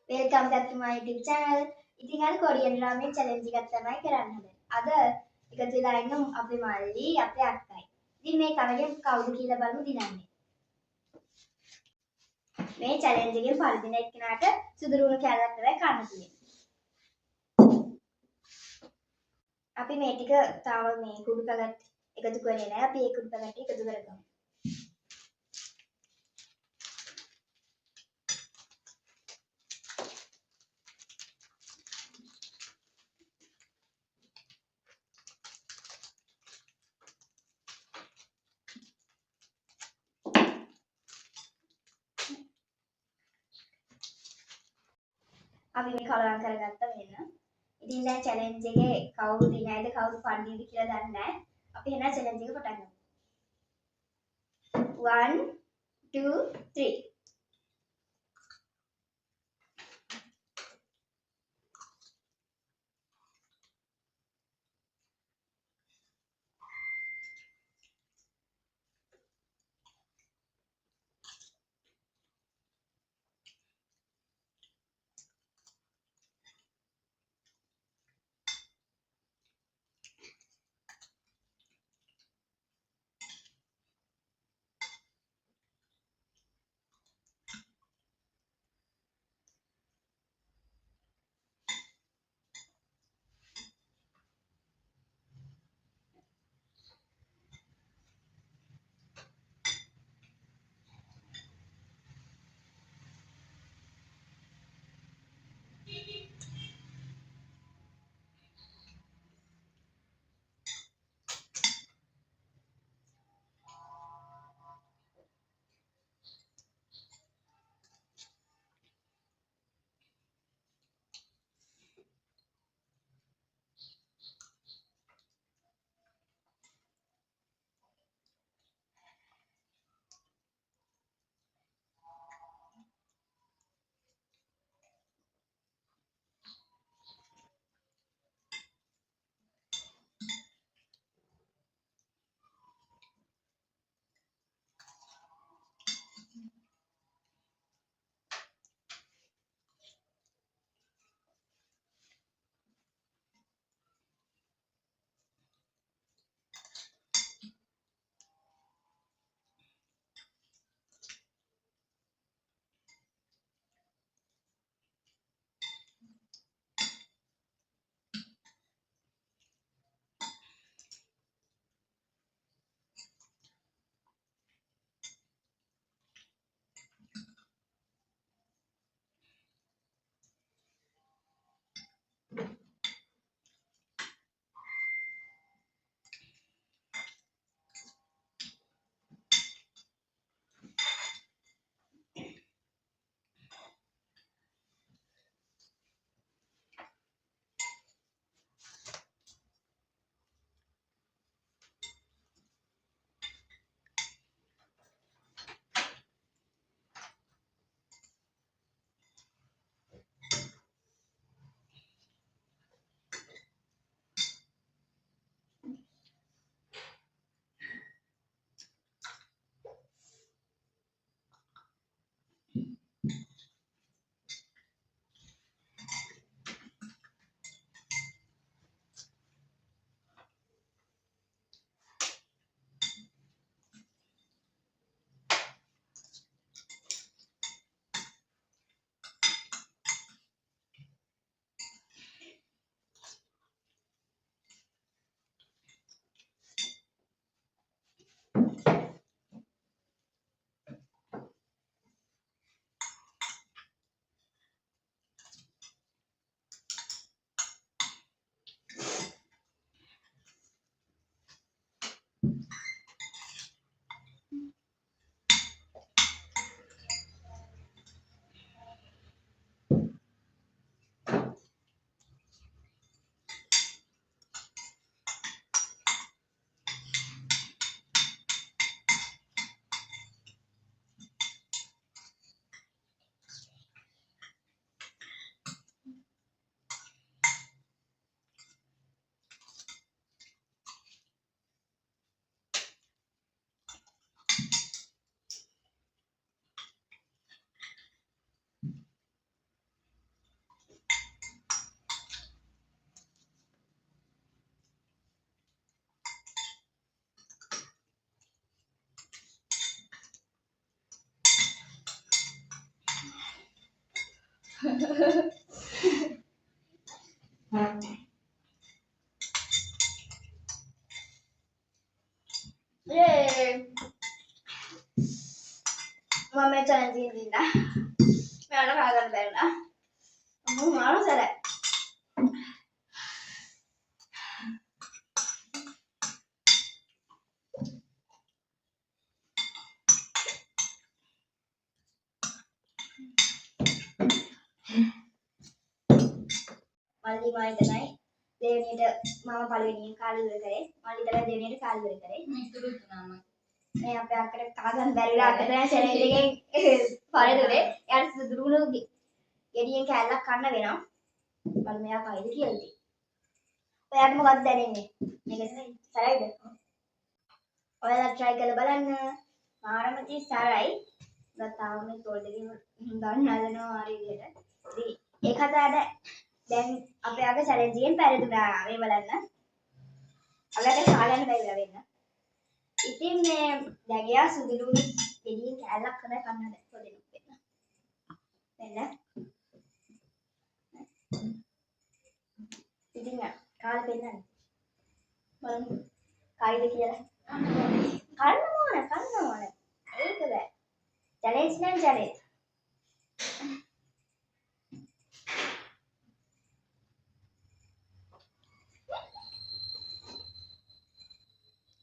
Welcome back to my YouTube channel. ඉතින් අද Korean රාමෙන් challenge එකක් තමයි කරන්න හදන්නේ. අද එකතු වෙලා ඉන්න අපේ මල්ලි අපේ අක්කයි. ඉතින් මේ තරගෙන් කවුද කියලා බලමු දිනන්නේ. මේ challenge එකෙන් පරිදින එක්කනට සුදු ලුණු කෑල්ලක් විතරයි කන්න තියෙන්නේ. අපි මේ ටික තාම මේ කුඩු පැකට් එකතු කරේ නැහැ. අපි ඒ කුඩු පැකට් එකතු කරගමු. අපි මේ කලවම් කරගත්තා වෙන. ඉතින් දැන් challenge එකේ කවුරු දිනයිද කවුරු පන්දිද කියලා දන්නේ නැහැ. අපි එහෙනම් challenge එක පටන් ගමු. 1 2 3 අපි Yeay. මම මේ challenge එකේ ඉඳලා. මෙයාට කාගන්න බැරිලා. මම මාරු සරයි. මල්ලි මම හිතනයි දෙවෙනියට මම පළවෙනියෙන් කාලේ ඉවර කරේ. මල්ලි තමයි දෙවෙනියට කාලේ ඉවර කරේ. මිතුරු තුනම මේ අපේ අක්කට කාගන්න බැරිලා අක්ක තමයි challenge එකෙන් පරිදුනේ. එයාට සුදුරුණු ගෙඩියෙන් කෑල්ලක් කන්න වෙනවා. බලමු මෙයා කයිද කියලා ඉතින්. ඔයාට මොකක්ද දැනෙන්නේ? මේක සරයිද? ඔයාලා try කරලා බලන්න. මාරමති සරයි. ගත්තාම මේ තෝල් දෙකම ගන්න හදනවා හරි විදියට. ඉතින් ඒක හදාද දැන් අපේ අග challenge එකෙන් පරිදුනා. මේ බලන්න. අපිට කාලයන් බැරිලා වෙන්න. ඉතින් මේ දැන් එයා සුදුරුණු ගෙඩියෙන් කෑල්ලක් තමයි කන්න හදන්නේ. පොඩිනුත් වෙන්න. වෙන්න. ඉතින් කාලේ පෙන්නන්න. බලමු. කයිද කියලා. කන්න ඕන. ඒක බෑ. challenge නම් challenge.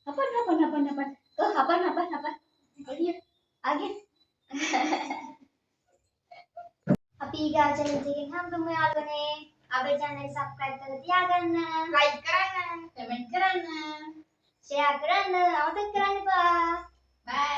Hapan. Tuh, hapan. Ayo. Age. අපි ඊගා challenge එකෙන් හම්බෙමු යාළුවනේ. අපේ channel එක subscribe කරලා තියාගන්න. like කරන්න, comment කරන්න. share කරන්න. අමතක කරන්න එපා. bye